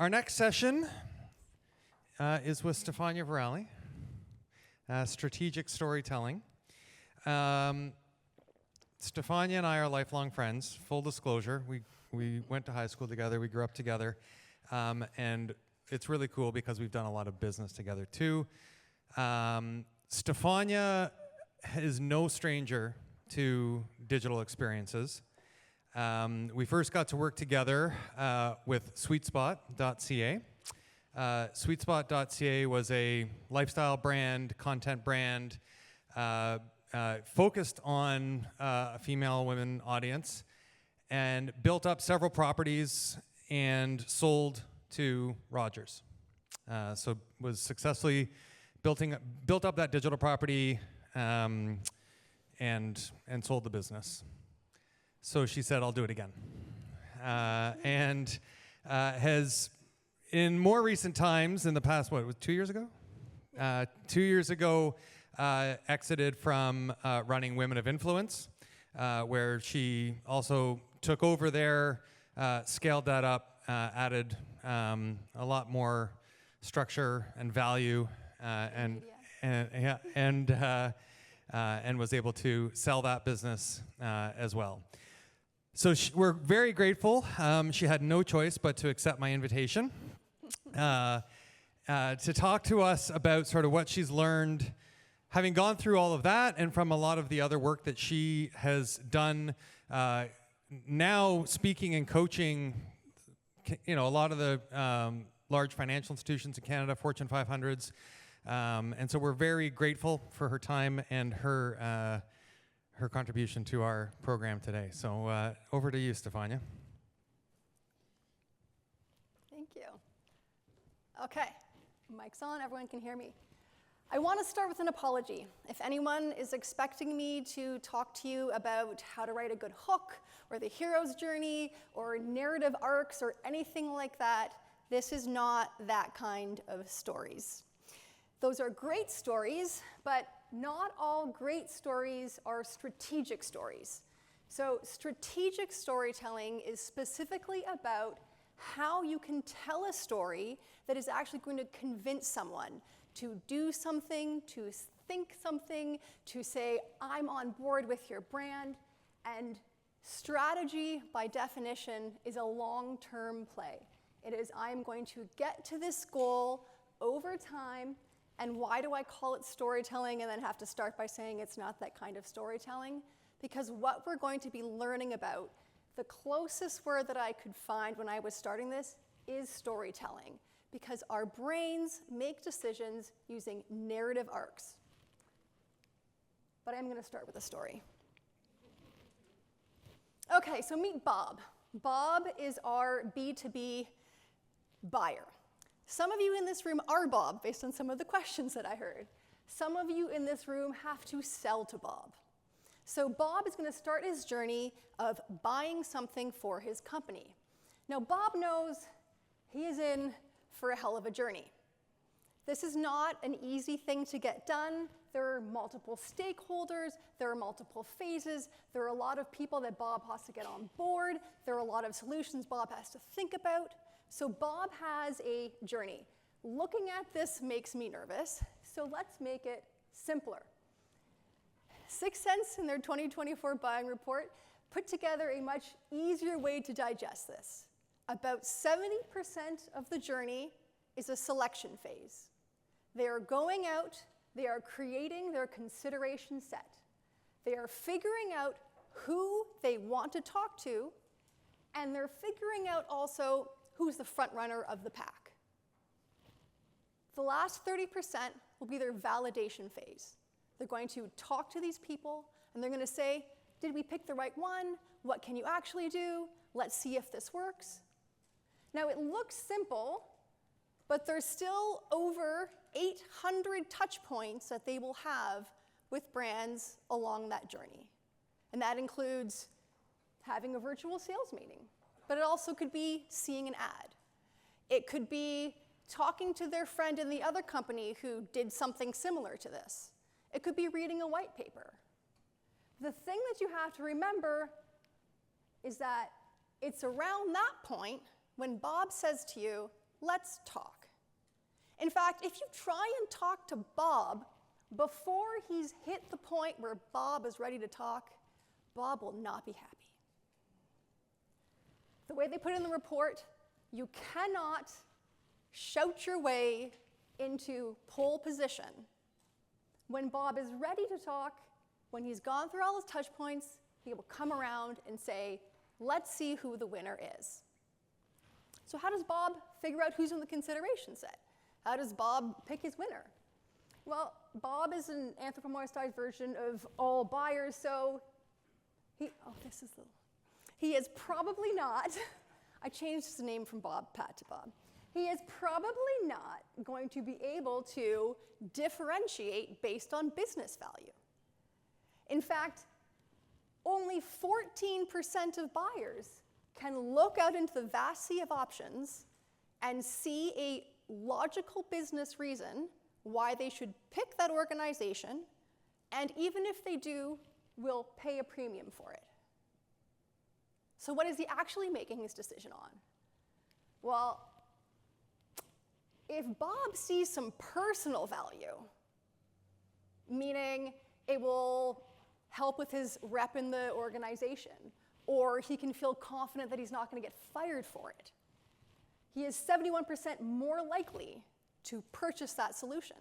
Our next session is with Stephania Varalli, strategic storytelling. Stephania and I are lifelong friends. Full disclosure, we went to high school together, we grew up together, and it's really cool because we've done a lot of business together too. Stephania is no stranger to digital experiences. We first got to work together with sweetspot.ca. Sweetspot.ca was a lifestyle brand, content brand, focused on a female women audience, and built up several properties and sold to Rogers. So was successfully built up that digital property and sold the business. So she said, I'll do it again. And has, in more recent times, in the past, what, was 2 years ago? 2 years ago, exited from running Women of Influence, where she also took over there, scaled that up, added a lot more structure and value, and was able to sell that business as well. So we're very grateful. She had no choice but to accept my invitation to talk to us about sort of what she's learned, having gone through all of that, and from a lot of the other work that she has done, now speaking and coaching, a lot of the large financial institutions in Canada, Fortune 500s, and so we're very grateful for her time and her contribution to our program today. So over to you, Stephania. Thank you. Okay, mic's on, everyone can hear me. I want to start with an apology. If anyone is expecting me to talk to you about how to write a good hook, or the hero's journey, or narrative arcs, or anything like that, this is not that kind of stories. Those are great stories, but not all great stories are strategic stories. So strategic storytelling is specifically about how you can tell a story that is actually going to convince someone to do something, to think something, to say, I'm on board with your brand. And strategy, by definition, is a long-term play. It is, I'm going to get to this goal over time. And why do I call it storytelling and then have to start by saying it's not that kind of storytelling? Because what we're going to be learning about, the closest word that I could find when I was starting this is storytelling. Because our brains make decisions using narrative arcs. But I'm going to start with a story. Okay, so meet Bob. Bob is our B2B buyer. Some of you in this room are Bob, based on some of the questions that I heard. Some of you in this room have to sell to Bob. So Bob is going to start his journey of buying something for his company. Now, Bob knows he is in for a hell of a journey. This is not an easy thing to get done. There are multiple stakeholders. There are multiple phases. There are a lot of people that Bob has to get on board. There are a lot of solutions Bob has to think about. So Bob has a journey. Looking at this makes me nervous, so let's make it simpler. 6 Sense, in their 2024 buying report, put together a much easier way to digest this. About 70% of the journey is a selection phase. They are going out, they are creating their consideration set. They are figuring out who they want to talk to, and they're figuring out also who's the front runner of the pack. The last 30% will be their validation phase. They're going to talk to these people, and they're going to say, did we pick the right one? What can you actually do? Let's see if this works. Now, it looks simple, but there's still over 800 touch points that they will have with brands along that journey. And that includes having a virtual sales meeting. But it also could be seeing an ad. It could be talking to their friend in the other company who did something similar to this. It could be reading a white paper. The thing that you have to remember is that it's around that point when Bob says to you, let's talk. In fact, if you try and talk to Bob before he's hit the point where Bob is ready to talk, Bob will not be happy. The way they put it in the report, you cannot shout your way into pole position. When Bob is ready to talk, when he's gone through all his touch points, he will come around and say, let's see who the winner is. So how does Bob figure out who's in the consideration set? How does Bob pick his winner? Well, Bob is an anthropomorphized version of all buyers, so he is probably not, I changed his name from Pat to Bob. He is probably not going to be able to differentiate based on business value. In fact, only 14% of buyers can look out into the vast sea of options and see a logical business reason why they should pick that organization, and even if they do, will pay a premium for it. So what is he actually making his decision on? Well, if Bob sees some personal value, meaning it will help with his rep in the organization, or he can feel confident that he's not going to get fired for it, he is 71% more likely to purchase that solution.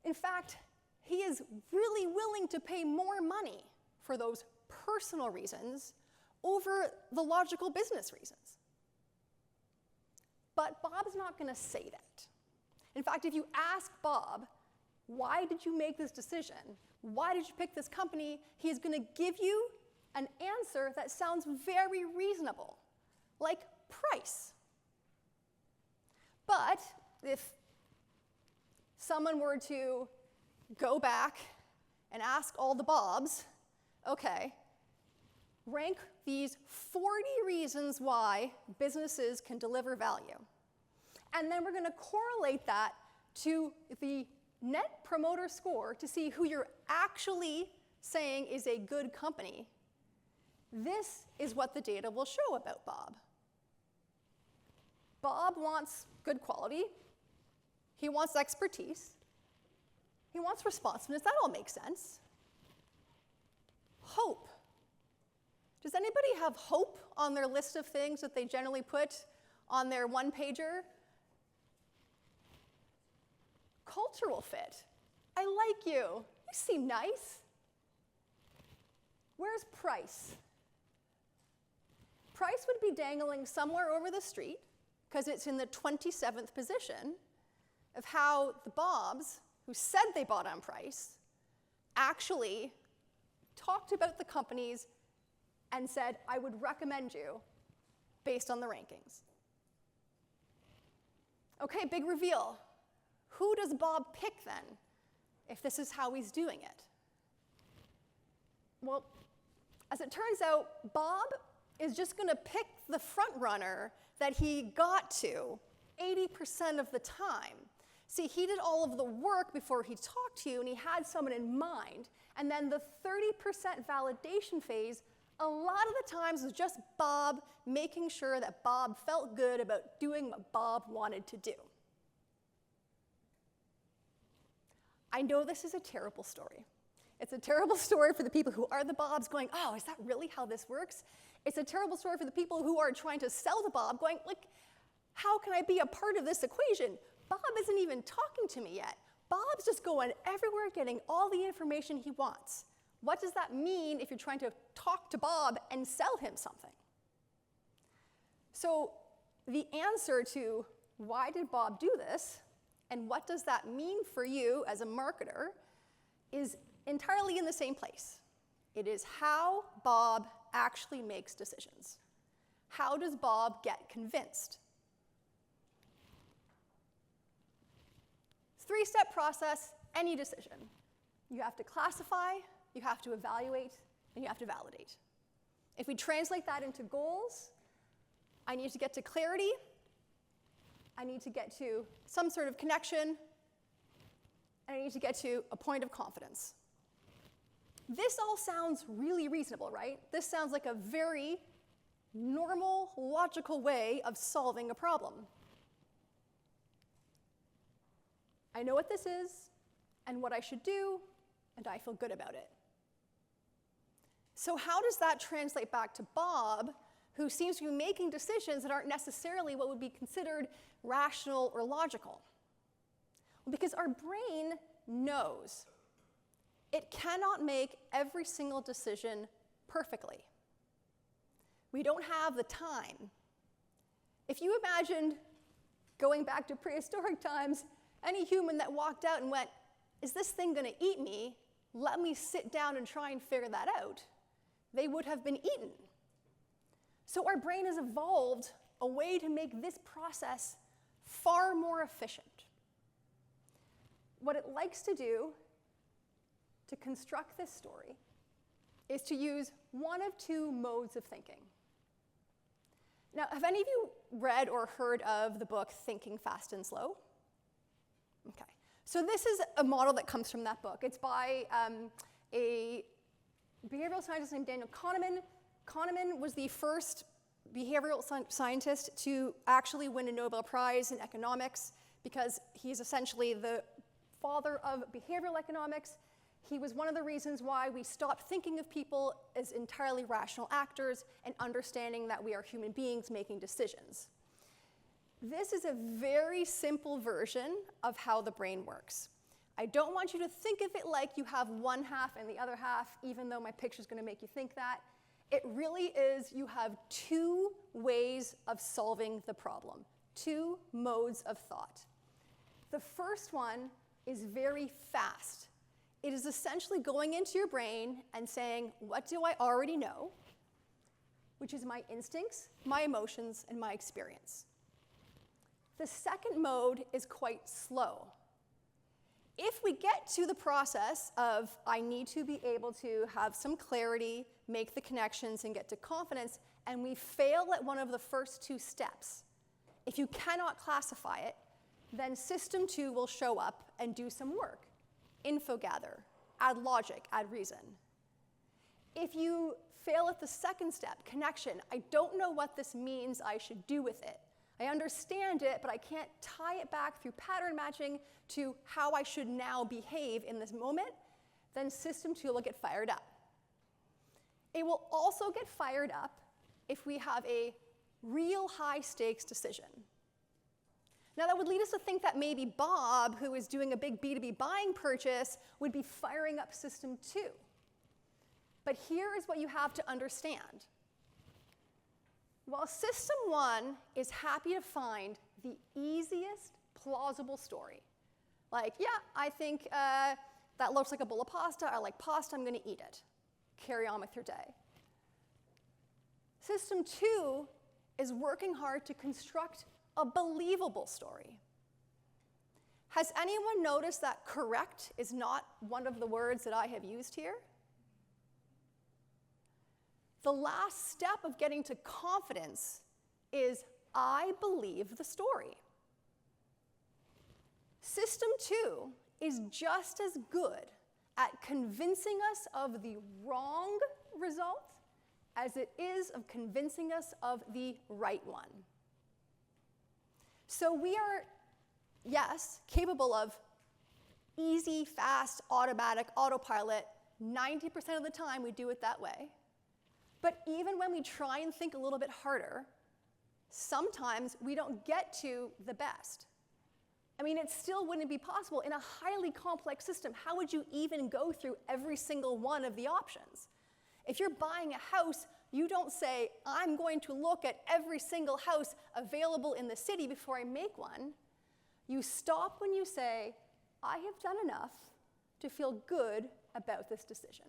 In fact, he is really willing to pay more money for those personal reasons over the logical business reasons. But Bob's not going to say that. In fact, if you ask Bob, why did you make this decision? Why did you pick this company? He is going to give you an answer that sounds very reasonable, like price. But if someone were to go back and ask all the Bobs, okay, rank these 40 reasons why businesses can deliver value. And then we're going to correlate that to the net promoter score to see who you're actually saying is a good company. This is what the data will show about Bob. Bob wants good quality. He wants expertise. He wants responsiveness. That all makes sense. Hope. Does anybody have hope on their list of things that they generally put on their one-pager? Cultural fit. I like you. You seem nice. Where's price? Price would be dangling somewhere over the street because it's in the 27th position of how the Bobs, who said they bought on price, actually talked about the companies and said, I would recommend you based on the rankings. Okay, big reveal. Who does Bob pick then, if this is how he's doing it? Well, as it turns out, Bob is just going to pick the front runner that he got to 80% of the time. See, he did all of the work before he talked to you, and he had someone in mind. And then the 30% validation phase, a lot of the times, was just Bob making sure that Bob felt good about doing what Bob wanted to do. I know this is a terrible story. It's a terrible story for the people who are the Bobs going, oh, is that really how this works? It's a terrible story for the people who are trying to sell the Bob going, like, how can I be a part of this equation? Bob isn't even talking to me yet. Bob's just going everywhere getting all the information he wants. What does that mean if you're trying to talk to Bob and sell him something? So the answer to why did Bob do this and what does that mean for you as a marketer is entirely in the same place. It is how Bob actually makes decisions. How does Bob get convinced? Three-step process, any decision. You have to classify, you have to evaluate, and you have to validate. If we translate that into goals, I need to get to clarity, I need to get to some sort of connection, and I need to get to a point of confidence. This all sounds really reasonable, right? This sounds like a very normal, logical way of solving a problem. I know what this is and what I should do, and I feel good about it. So how does that translate back to Bob, who seems to be making decisions that aren't necessarily what would be considered rational or logical? Well, because our brain knows it cannot make every single decision perfectly. We don't have the time. If you imagined going back to prehistoric times, any human that walked out and went, "Is this thing going to eat me? Let me sit down and try and figure that out," they would have been eaten. So our brain has evolved a way to make this process far more efficient. What it likes to do to construct this story is to use one of two modes of thinking. Now, have any of you read or heard of the book Thinking Fast and Slow? Okay. So this is a model that comes from that book. It's by a behavioral scientist named Daniel Kahneman. Kahneman was the first behavioral scientist to actually win a Nobel Prize in economics because he's essentially the father of behavioral economics. He was one of the reasons why we stopped thinking of people as entirely rational actors and understanding that we are human beings making decisions. This is a very simple version of how the brain works. I don't want you to think of it like you have one half and the other half, even though my picture is going to make you think that. It really is you have two ways of solving the problem, two modes of thought. The first one is very fast. It is essentially going into your brain and saying, what do I already know? Which is my instincts, my emotions, and my experience. The second mode is quite slow. If we get to the process of I need to be able to have some clarity, make the connections, and get to confidence, and we fail at one of the first two steps, if you cannot classify it, then system 2 will show up and do some work. Info gather, add logic, add reason. If you fail at the second step, connection, I don't know what this means I should do with it. I understand it, but I can't tie it back through pattern matching to how I should now behave in this moment, then system 2 will get fired up. It will also get fired up if we have a real high stakes decision. Now that would lead us to think that maybe Bob, who is doing a big B2B buying purchase, would be firing up system 2. But here is what you have to understand. While system 1 is happy to find the easiest plausible story, like, yeah, I think that looks like a bowl of pasta, I like pasta, I'm going to eat it. Carry on with your day. System 2 is working hard to construct a believable story. Has anyone noticed that correct is not one of the words that I have used here? The last step of getting to confidence is I believe the story. System 2 is just as good at convincing us of the wrong result as it is of convincing us of the right one. So we are, yes, capable of easy, fast, automatic, autopilot. 90% of the time we do it that way. But even when we try and think a little bit harder, sometimes we don't get to the best. I mean, it still wouldn't be possible. In a highly complex system, how would you even go through every single one of the options? If you're buying a house, you don't say, I'm going to look at every single house available in the city before I make one. You stop when you say, I have done enough to feel good about this decision.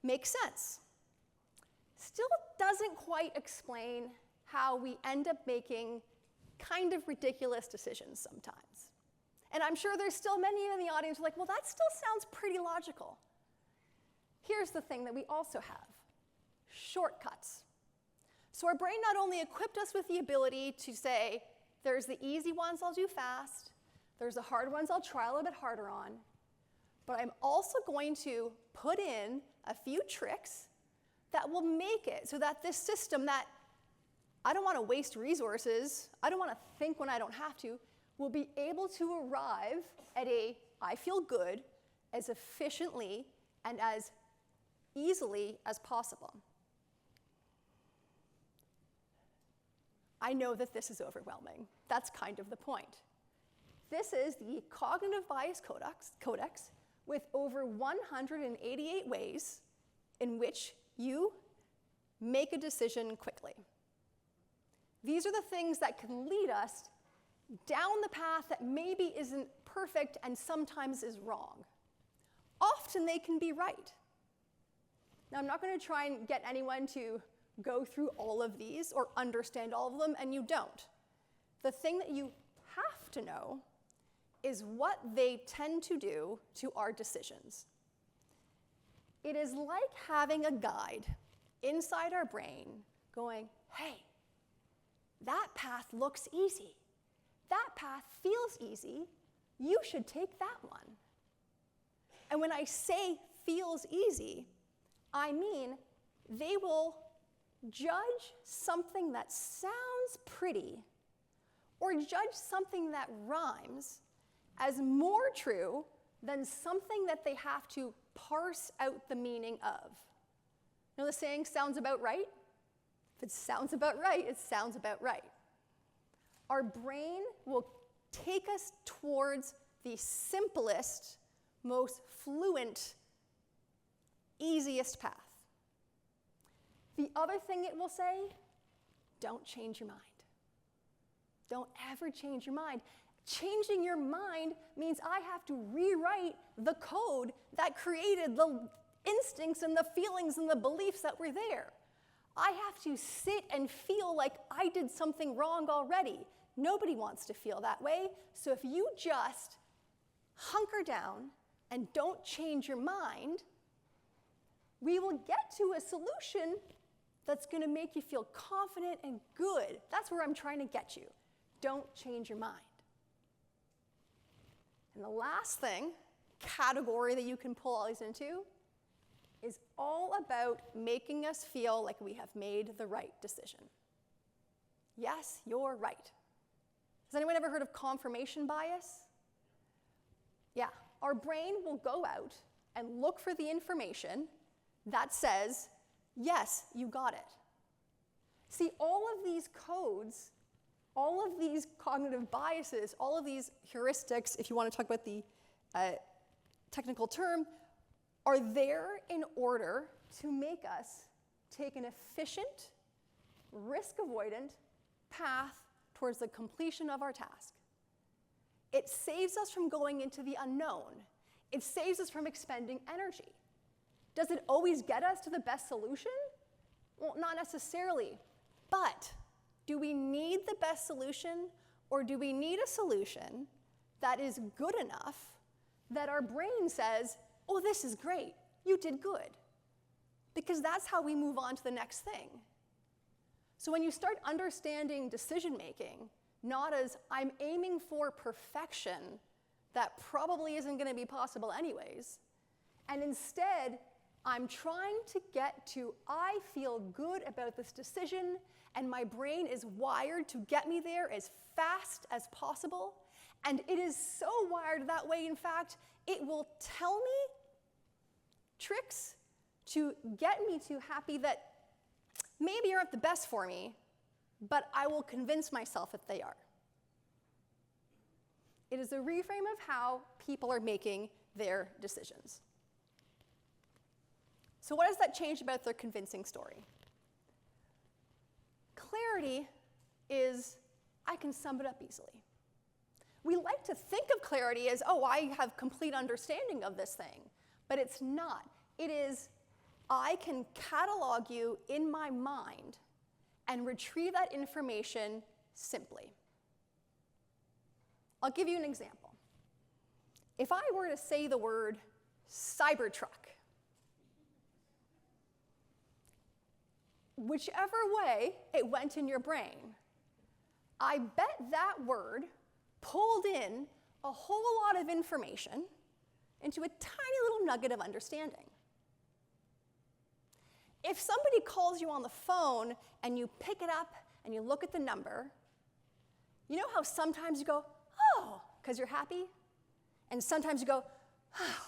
Makes sense. Still doesn't quite explain how we end up making kind of ridiculous decisions sometimes. And I'm sure there's still many in the audience who are like, well, that still sounds pretty logical. Here's the thing that we also have, shortcuts. So our brain not only equipped us with the ability to say, there's the easy ones I'll do fast, there's the hard ones I'll try a little bit harder on, but I'm also going to put in a few tricks that will make it so that this system that I don't want to waste resources, I don't want to think when I don't have to, will be able to arrive at a I feel good as efficiently and as easily as possible. I know that this is overwhelming. That's kind of the point. This is the Cognitive Bias Codex with over 188 ways in which you make a decision quickly. These are the things that can lead us down the path that maybe isn't perfect and sometimes is wrong. Often they can be right. Now, I'm not going to try and get anyone to go through all of these or understand all of them, and you don't. The thing that you have to know is what they tend to do to our decisions. It is like having a guide inside our brain going, hey, that path looks easy. That path feels easy. You should take that one. And when I say feels easy, I mean they will judge something that sounds pretty or judge something that rhymes as more true than something that they have to parse out the meaning of. You know the saying, sounds about right? If it sounds about right, it sounds about right. Our brain will take us towards the simplest, most fluent, easiest path. The other thing it will say, don't change your mind. Don't ever change your mind. Changing your mind means I have to rewrite the code that created the instincts and the feelings and the beliefs that were there. I have to sit and feel like I did something wrong already. Nobody wants to feel that way. So if you just hunker down and don't change your mind, we will get to a solution that's going to make you feel confident and good. That's where I'm trying to get you. Don't change your mind. And the last category that you can pull all these into, is all about making us feel like we have made the right decision. Yes, you're right. Has anyone ever heard of confirmation bias? Yeah, our brain will go out and look for the information that says, yes, you got it. See, all of these codes, all of these cognitive biases, all of these heuristics, if you want to talk about the technical term, are there in order to make us take an efficient, risk-avoidant path towards the completion of our task. It saves us from going into the unknown. It saves us from expending energy. Does it always get us to the best solution? Well, not necessarily. But do we need the best solution, or do we need a solution that is good enough that our brain says, oh, this is great, you did good? Because that's how we move on to the next thing. So when you start understanding decision-making, not as I'm aiming for perfection that probably isn't going to be possible anyways, and instead I'm trying to get to I feel good about this decision, and my brain is wired to get me there as fast as possible, and it is so wired that way, in fact, it will tell me tricks to get me to happy that maybe aren't the best for me, but I will convince myself that they are. It is a reframe of how people are making their decisions. So what does that change about their convincing story? Clarity is, I can sum it up easily. We like to think of clarity as, oh, I have complete understanding of this thing, but it's not. It is, I can catalog you in my mind and retrieve that information simply. I'll give you an example. If I were to say the word Cybertruck, whichever way it went in your brain, I bet that word pulled in a whole lot of information into a tiny little nugget of understanding. If somebody calls you on the phone and you pick it up and you look at the number, you know how sometimes you go, oh, because you're happy? And sometimes you go, oh,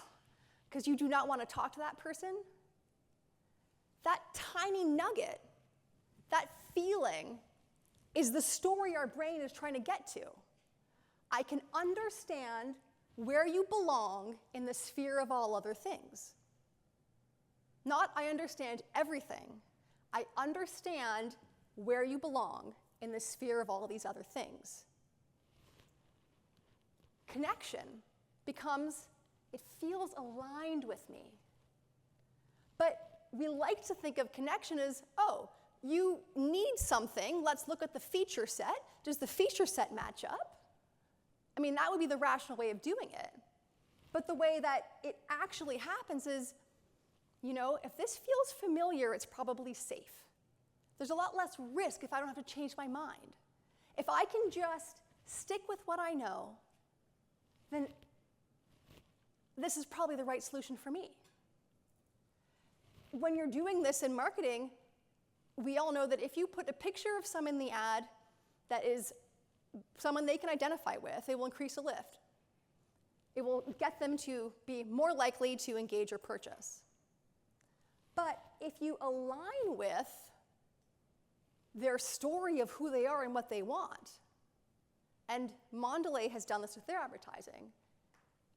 because you do not want to talk to that person? That tiny nugget, that feeling, is the story our brain is trying to get to. I can understand where you belong in the sphere of all other things. Not I understand everything. I understand where you belong in the sphere of all these other things. Connection becomes, it feels aligned with me. But we like to think of connection as, oh, you need something, let's look at the feature set. Does the feature set match up? I mean, that would be the rational way of doing it. But the way that it actually happens is, you know, if this feels familiar, it's probably safe. There's a lot less risk if I don't have to change my mind. If I can just stick with what I know, then this is probably the right solution for me. When you're doing this in marketing, we all know that if you put a picture of someone in the ad that is someone they can identify with, it will increase a lift. It will get them to be more likely to engage or purchase. But if you align with their story of who they are and what they want, and Mondelez has done this with their advertising,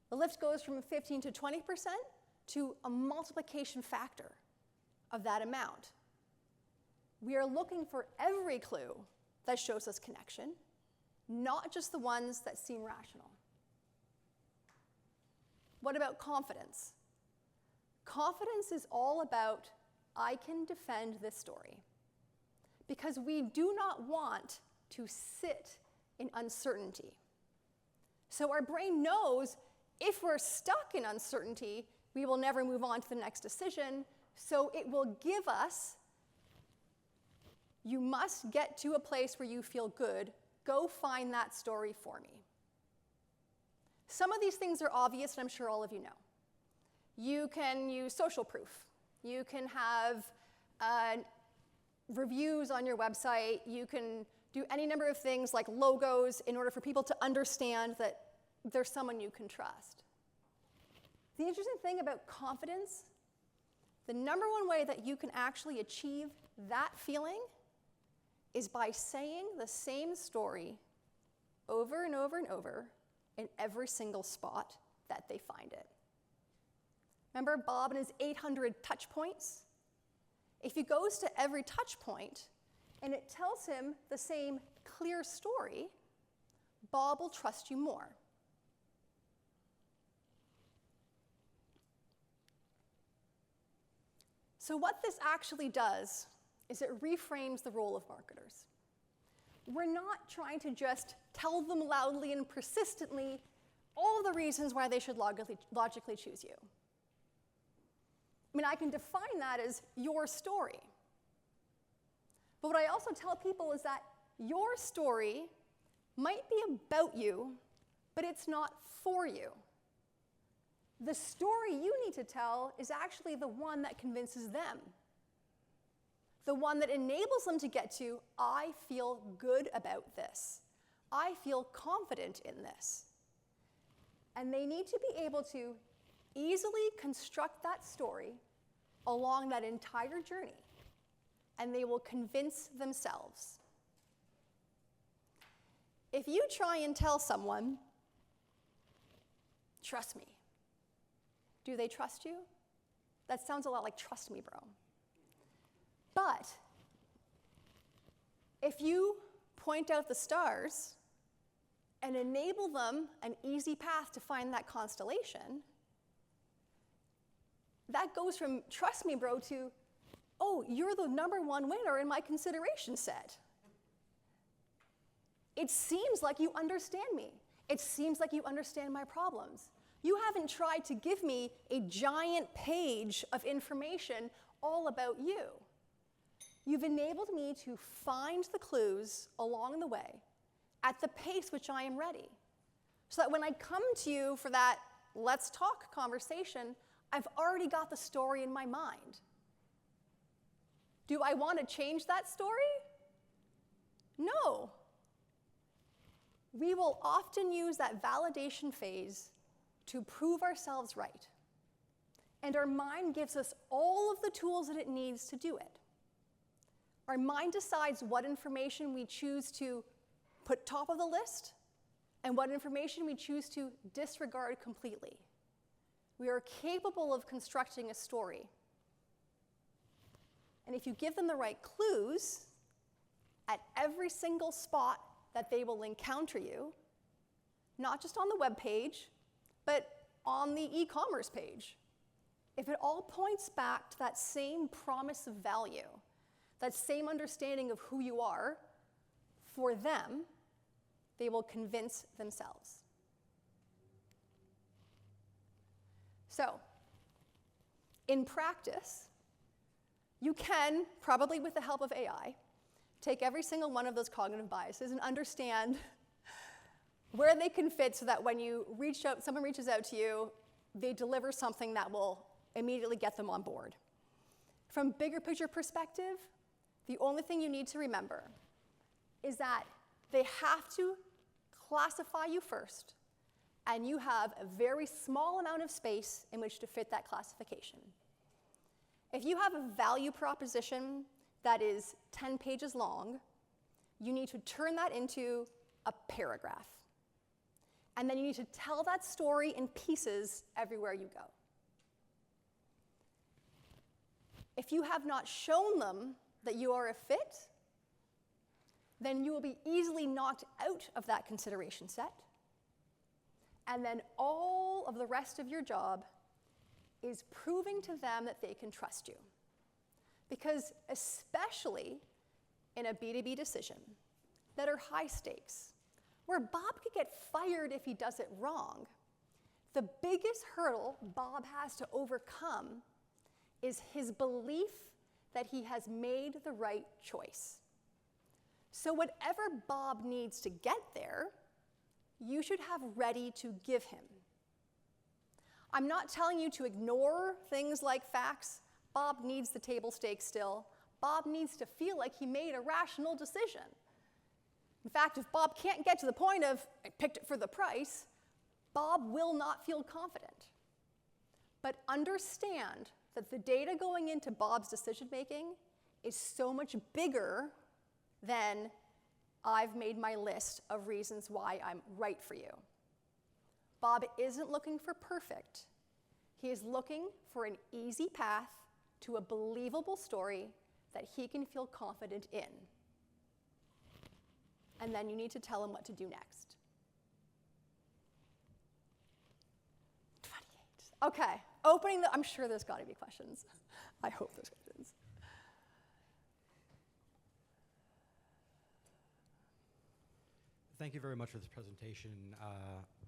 the lift goes from 15 to 20% to a multiplication factor of that amount. We are looking for every clue that shows us connection, not just the ones that seem rational. What about confidence? Confidence is all about, I can defend this story. Because we do not want to sit in uncertainty. So our brain knows if we're stuck in uncertainty, we will never move on to the next decision. So it will give us, you must get to a place where you feel good. Go find that story for me. Some of these things are obvious, and I'm sure all of you know. You can use social proof. You can have reviews on your website. You can do any number of things like logos in order for people to understand that there's someone you can trust. The interesting thing about confidence, the number one way that you can actually achieve that feeling is by saying the same story over and over and over in every single spot that they find it. Remember Bob and his 800 touch points? If he goes to every touch point and it tells him the same clear story, Bob will trust you more. So what this actually does is it reframes the role of marketers. We're not trying to just tell them loudly and persistently all the reasons why they should logically choose you. I mean, I can define that as your story. But what I also tell people is that your story might be about you, but it's not for you. The story you need to tell is actually the one that convinces them. The one that enables them to get to, I feel good about this. I feel confident in this. And they need to be able to easily construct that story along that entire journey, and they will convince themselves. If you try and tell someone, trust me, do they trust you? That sounds a lot like trust me, bro. But if you point out the stars and enable them an easy path to find that constellation, that goes from trust me, bro, to, oh, you're the number one winner in my consideration set. It seems like you understand me. It seems like you understand my problems. You haven't tried to give me a giant page of information all about you. You've enabled me to find the clues along the way at the pace which I am ready, so that when I come to you for that let's talk conversation, I've already got the story in my mind. Do I want to change that story? No. We will often use that validation phase to prove ourselves right. And our mind gives us all of the tools that it needs to do it. Our mind decides what information we choose to put top of the list and what information we choose to disregard completely. We are capable of constructing a story. And if you give them the right clues at every single spot that they will encounter you, not just on the web page, but on the e-commerce page, if it all points back to that same promise of value, that same understanding of who you are, for them, they will convince themselves. So, in practice, you can, probably with the help of AI, take every single one of those cognitive biases and understand where they can fit so that when someone reaches out to you, they deliver something that will immediately get them on board. From bigger picture perspective, the only thing you need to remember is that they have to classify you first, and you have a very small amount of space in which to fit that classification. If you have a value proposition that is 10 pages long, you need to turn that into a paragraph. And then you need to tell that story in pieces everywhere you go. If you have not shown them that you are a fit, then you will be easily knocked out of that consideration set. And then all of the rest of your job is proving to them that they can trust you. Because especially in a B2B decision that are high stakes, where Bob could get fired if he does it wrong, the biggest hurdle Bob has to overcome is his belief that he has made the right choice. So whatever Bob needs to get there, you should have ready to give him. I'm not telling you to ignore things like facts. Bob needs the table stakes still. Bob needs to feel like he made a rational decision. In fact, if Bob can't get to the point of, I picked it for the price, Bob will not feel confident. But understand that the data going into Bob's decision-making is so much bigger than I've made my list of reasons why I'm right for you. Bob isn't looking for perfect. He is looking for an easy path to a believable story that he can feel confident in. And then you need to tell him what to do next. 28. Okay, I'm sure there's got to be questions. I hope there's questions. Thank you very much for this presentation.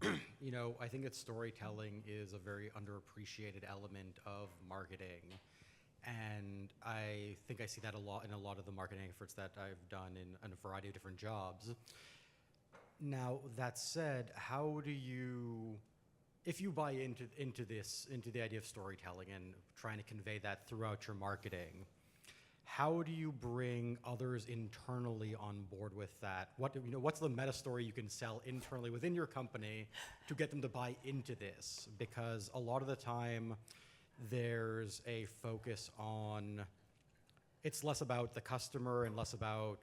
I think that storytelling is a very underappreciated element of marketing. And I think I see that a lot in a lot of the marketing efforts that I've done in a variety of different jobs. Now, that said, how do you, if you buy into the idea of storytelling and trying to convey that throughout your marketing, how do you bring others internally on board with that? What's the meta story you can sell internally within your company to get them to buy into this? Because a lot of the time, there's a focus on, it's less about the customer and less about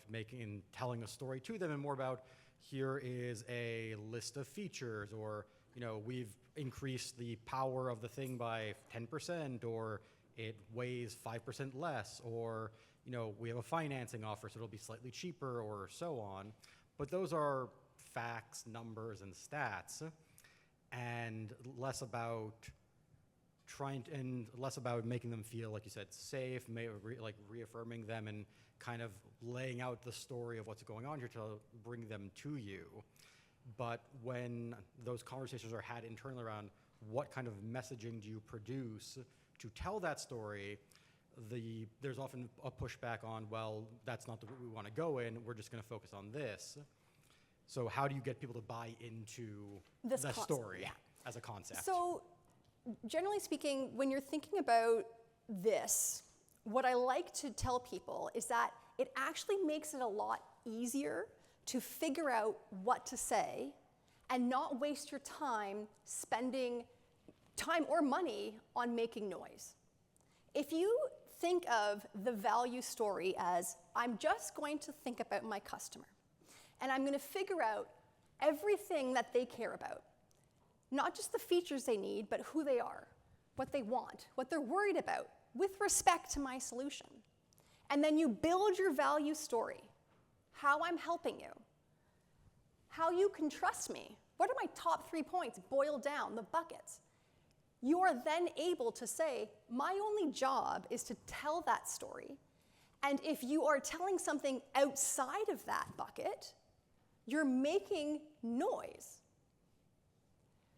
telling a story to them and more about, here is a list of features, or we've increased the power of the thing by 10%, or it weighs 5% less, or we have a financing offer so it'll be slightly cheaper, or so on. But those are facts, numbers, and stats, and less about making them feel, like you said, safe, reaffirming them and kind of laying out the story of what's going on here to bring them to you. But when those conversations are had internally around what kind of messaging do you produce to tell that story, there's often a pushback on, well, that's not the route we want to go in, we're just going to focus on this. So how do you get people to buy into that story as a concept? So generally speaking, when you're thinking about this, what I like to tell people is that it actually makes it a lot easier to figure out what to say and not waste your time spending time or money on making noise. If you think of the value story as, I'm just going to think about my customer, and I'm going to figure out everything that they care about. Not just the features they need, but who they are, what they want, what they're worried about, with respect to my solution. And then you build your value story, how I'm helping you, how you can trust me. What are my top 3 points boiled down, the buckets? You are then able to say, my only job is to tell that story. And if you are telling something outside of that bucket, you're making noise.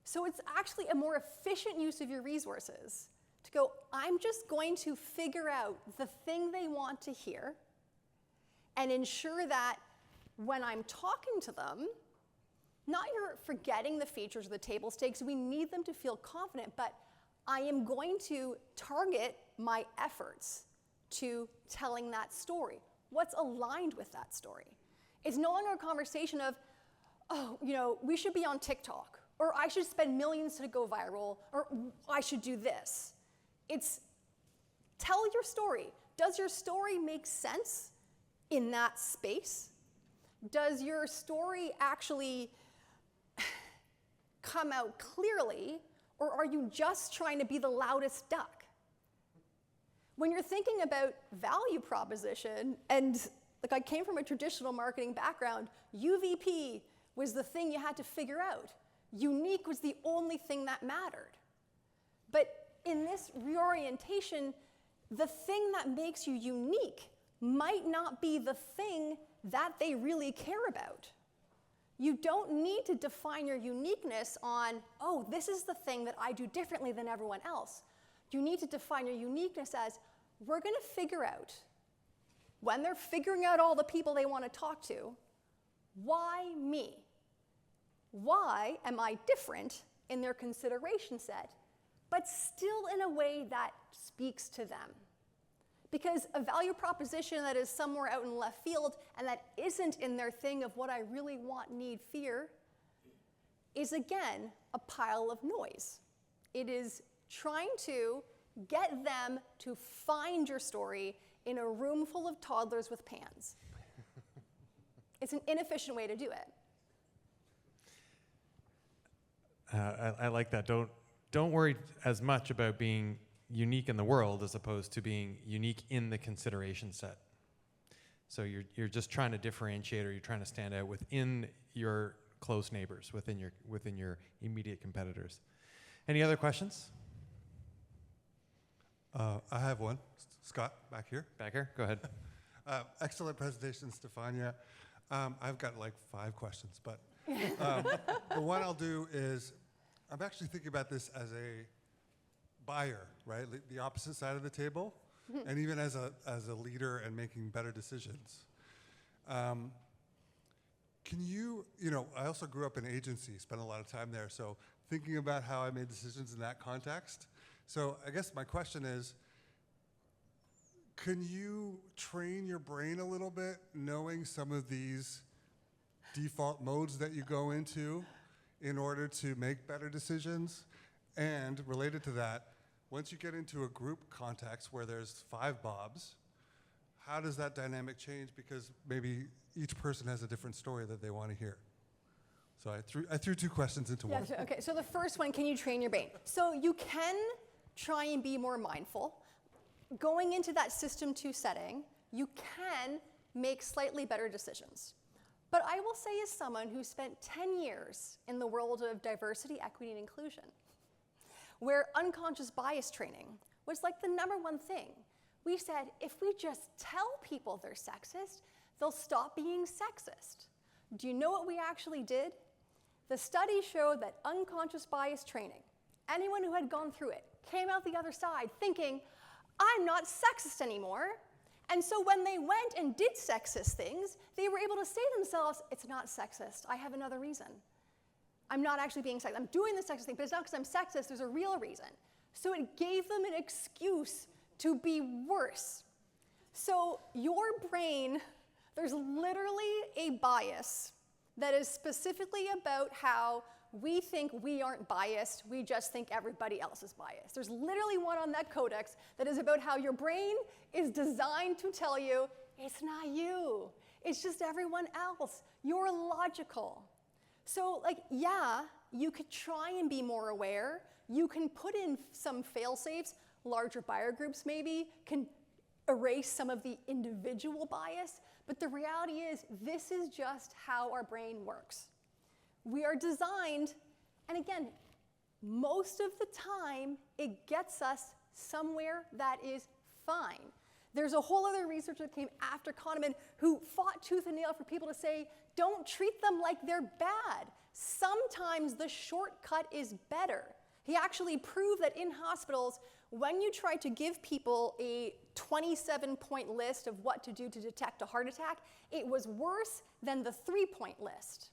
So it's actually a more efficient use of your resources to go, I'm just going to figure out the thing they want to hear and ensure that when I'm talking to them, not you're forgetting the features or the table stakes, we need them to feel confident, but I am going to target my efforts to telling that story. What's aligned with that story? It's no longer a conversation of, oh, we should be on TikTok, or I should spend millions to go viral, or I should do this. It's tell your story. Does your story make sense in that space? Does your story actually come out clearly, or are you just trying to be the loudest duck? When you're thinking about value proposition, and I came from a traditional marketing background, UVP was the thing you had to figure out. Unique was the only thing that mattered. But in this reorientation, the thing that makes you unique might not be the thing that they really care about. You don't need to define your uniqueness on, oh, this is the thing that I do differently than everyone else. You need to define your uniqueness as, we're going to figure out, when they're figuring out all the people they want to talk to, why me? Why am I different in their consideration set, but still in a way that speaks to them? Because a value proposition that is somewhere out in left field and that isn't in their thing of what I really want, need, fear, is again a pile of noise. It is trying to get them to find your story in a room full of toddlers with pans. It's an inefficient way to do it. I like that. Don't worry as much about being unique in the world as opposed to being unique in the consideration set. So you're just trying to differentiate, or you're trying to stand out within your close neighbors, within your immediate competitors. Any other questions? I have one. Scott, back here. Back here, go ahead. Excellent presentation, Stephania. I've got like 5 questions, but the one I'll do is, I'm actually thinking about this as a buyer, right? The opposite side of the table, and even as a leader and making better decisions. Can you, I also grew up in agency, spent a lot of time there, so thinking about how I made decisions in that context. So I guess my question is, can you train your brain a little bit, knowing some of these default modes that you go into in order to make better decisions? And related to that, once you get into a group context where there's 5 Bobs, how does that dynamic change? Because maybe each person has a different story that they want to hear. So I threw 2 questions into one. Yeah, okay, so the first one, can you train your brain? So you can try and be more mindful. Going into that system 2 setting, you can make slightly better decisions. But I will say, as someone who spent 10 years in the world of diversity, equity, and inclusion, where unconscious bias training was like the #1 thing. We said, if we just tell people they're sexist, they'll stop being sexist. Do you know what we actually did? The study showed that unconscious bias training, anyone who had gone through it, came out the other side thinking, I'm not sexist anymore. And so when they went and did sexist things, they were able to say to themselves, it's not sexist, I have another reason. I'm not actually being sexist. I'm doing the sexist thing, but it's not because I'm sexist, there's a real reason. So it gave them an excuse to be worse. So your brain, there's literally a bias that is specifically about how we think we aren't biased, we just think everybody else is biased. There's literally one on that codex that is about how your brain is designed to tell you, it's not you, it's just everyone else. You're logical. So like, yeah, you could try and be more aware. You can put in some fail-safes, larger buyer groups maybe, can erase some of the individual bias, but the reality is this is just how our brain works. We are designed, and again, most of the time, it gets us somewhere that is fine. There's a whole other researcher that came after Kahneman who fought tooth and nail for people to say, don't treat them like they're bad. Sometimes the shortcut is better. He actually proved that in hospitals, when you try to give people a 27-point list of what to do to detect a heart attack, it was worse than the 3-point list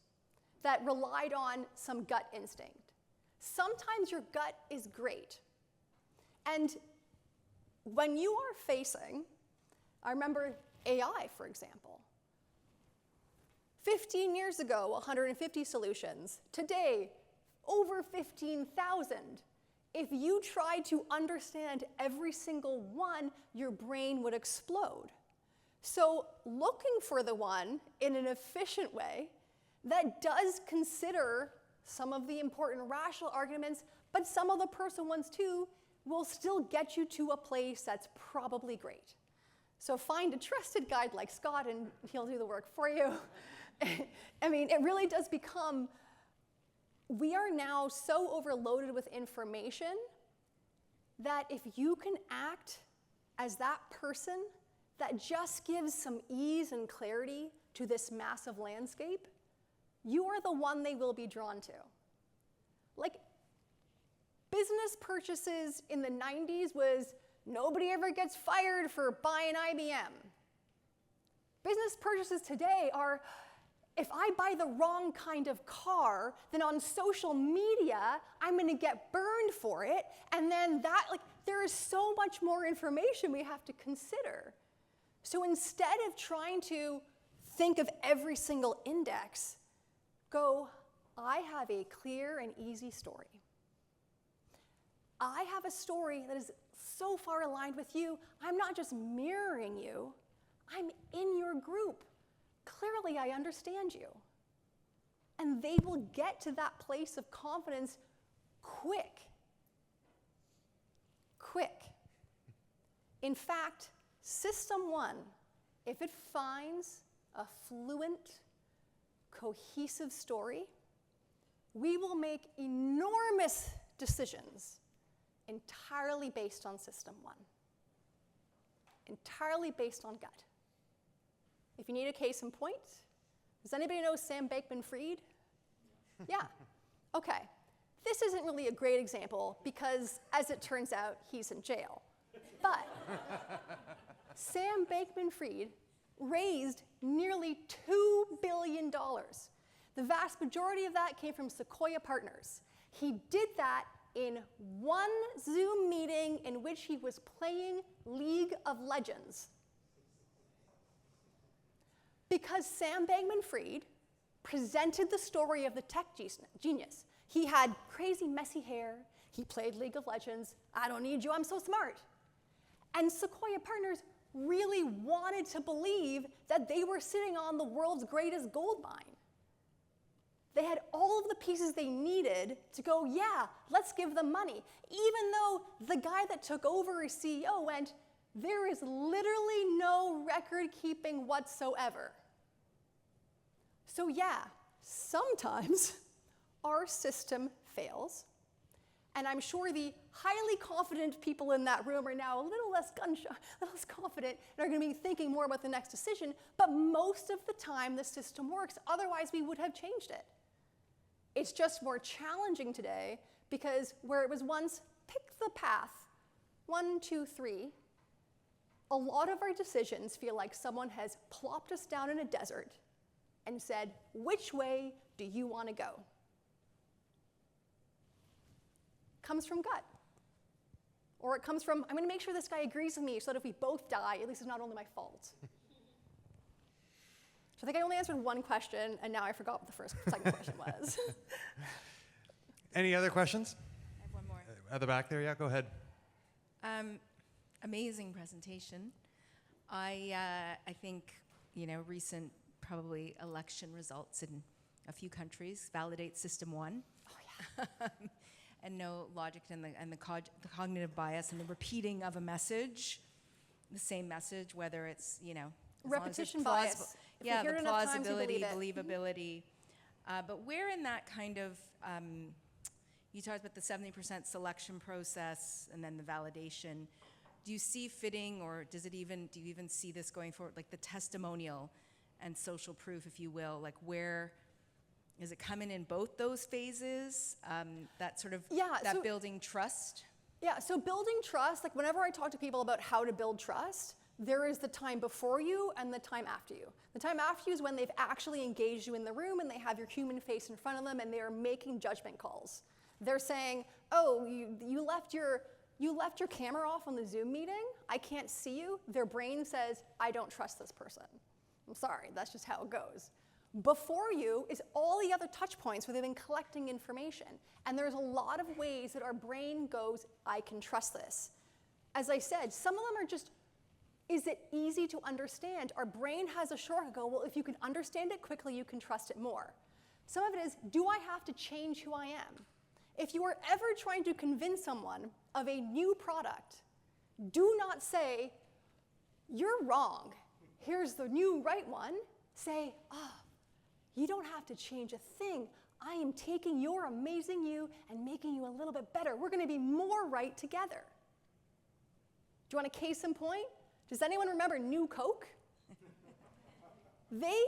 that relied on some gut instinct. Sometimes your gut is great. And when you are facing, I remember AI, for example. 15 years ago, 150 solutions. Today, over 15,000. If you tried to understand every single one, your brain would explode. So looking for the one in an efficient way that does consider some of the important rational arguments, but some of the personal ones too, will still get you to a place that's probably great. So find a trusted guide like Scott and he'll do the work for you. I mean, it really does become, we are now so overloaded with information that if you can act as that person that just gives some ease and clarity to this massive landscape, you are the one they will be drawn to. Like, business purchases in the 90s was nobody ever gets fired for buying IBM. Business purchases today are, if I buy the wrong kind of car, then on social media, I'm gonna get burned for it, and then that, like, there is so much more information we have to consider. So instead of trying to think of every single index, go, I have a clear and easy story. I have a story that is so far aligned with you, I'm not just mirroring you, I'm in your group. Clearly, I understand you. And they will get to that place of confidence quick. Quick. In fact, System 1, if it finds a fluent, cohesive story, we will make enormous decisions entirely based on System 1. Entirely based on gut. If you need a case in point, does anybody know Sam Bankman-Fried? Yeah, okay. This isn't really a great example because, as it turns out, he's in jail. But Sam Bankman-Fried raised nearly $2 billion. The vast majority of that came from Sequoia Partners. He did that in one Zoom meeting in which he was playing League of Legends. Because Sam Bankman-Fried presented the story of the tech genius. He had crazy, messy hair. He played League of Legends. I don't need you, I'm so smart. And Sequoia Partners really wanted to believe that they were sitting on the world's greatest gold mine. They had all of the pieces they needed to go, yeah, let's give them money. Even though the guy that took over as CEO went, there is literally no record keeping whatsoever. So yeah, sometimes our system fails. And I'm sure the highly confident people in that room are now a little less confident and are going to be thinking more about the next decision. But most of the time, the system works. Otherwise, we would have changed it. It's just more challenging today because where it was once pick the path, 1, 2, 3, a lot of our decisions feel like someone has plopped us down in a desert and said, which way do you want to go? Comes from gut. Or it comes from, I'm going to make sure this guy agrees with me so that if we both die, at least it's not only my fault. So I think I only answered one question, and now I forgot what the second question was. Any other questions? I have one more. At the back there, yeah, go ahead. Amazing presentation. I think, recent probably election results in a few countries validate system one. Oh, yeah. And no logic and the cognitive bias and the repeating of a message, the same message, whether it's, as long as it's Repetition plausible. bias. If Yeah, you hear the it enough times, you plausibility, believe it. believability. But where in that kind of, you talked about the 70% selection process and then the validation. Do you see fitting, or do you even see this going forward, like the testimonial and social proof, if you will, like where, is it coming in both those phases, that sort of, that building trust? Yeah, so building trust, like whenever I talk to people about how to build trust, there is the time before you and the time after you. The time after you is when they've actually engaged you in the room and they have your human face in front of them and they are making judgment calls. They're saying, oh, you left your camera off on the Zoom meeting, I can't see you. Their brain says, I don't trust this person. I'm sorry, that's just how it goes. Before you is all the other touch points where they've been collecting information. And there's a lot of ways that our brain goes, I can trust this. As I said, some of them are just, is it easy to understand? Our brain has a shortcut, well, if you can understand it quickly, you can trust it more. Some of it is, do I have to change who I am? If you are ever trying to convince someone of a new product, do not say, you're wrong, here's the new right one. Say, you don't have to change a thing. I am taking your amazing you and making you a little bit better. We're going to be more right together. Do you want a case in point? Does anyone remember New Coke? They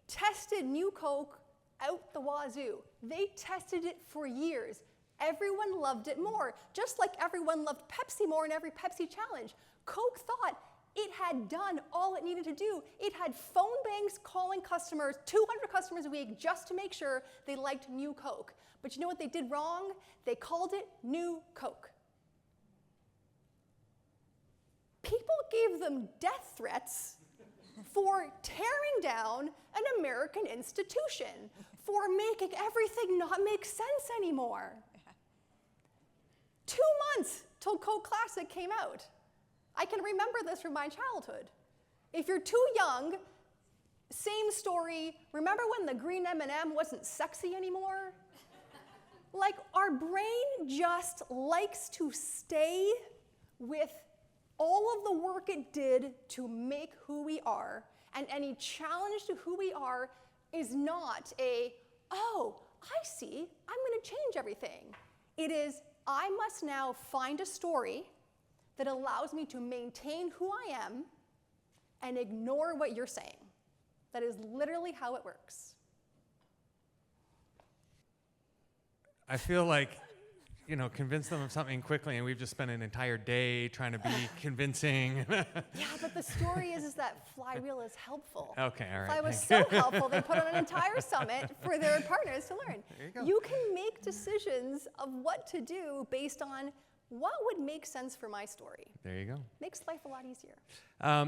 tested New Coke out the wazoo. They tested it for years. Everyone loved it more, just like everyone loved Pepsi more in every Pepsi challenge. Coke thought it had done all it needed to do. It had phone banks calling customers, 200 customers a week, just to make sure they liked New Coke. But you know what they did wrong? They called it New Coke. People gave them death threats for tearing down an American institution, for making everything not make sense anymore. 2 months till Coke Classic came out. I can remember this from my childhood. If you're too young, same story. Remember when the green M&M wasn't sexy anymore? Like, our brain just likes to stay with all of the work it did to make who we are, and any challenge to who we are is not a, oh, I see, I'm going to change everything. It is, I must now find a story that allows me to maintain who I am and ignore what you're saying. That is literally how it works. I feel like, convince them of something quickly, and we've just spent an entire day trying to be convincing. Yeah, but the story is that Flywheel is helpful. Okay, all right. Flywheel was so helpful, they put on an entire summit for their partners to learn. There you go. You can make decisions of what to do based on what would make sense for my story. There you go. Makes life a lot easier.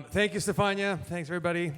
Thank you, Stephania. Thanks, everybody.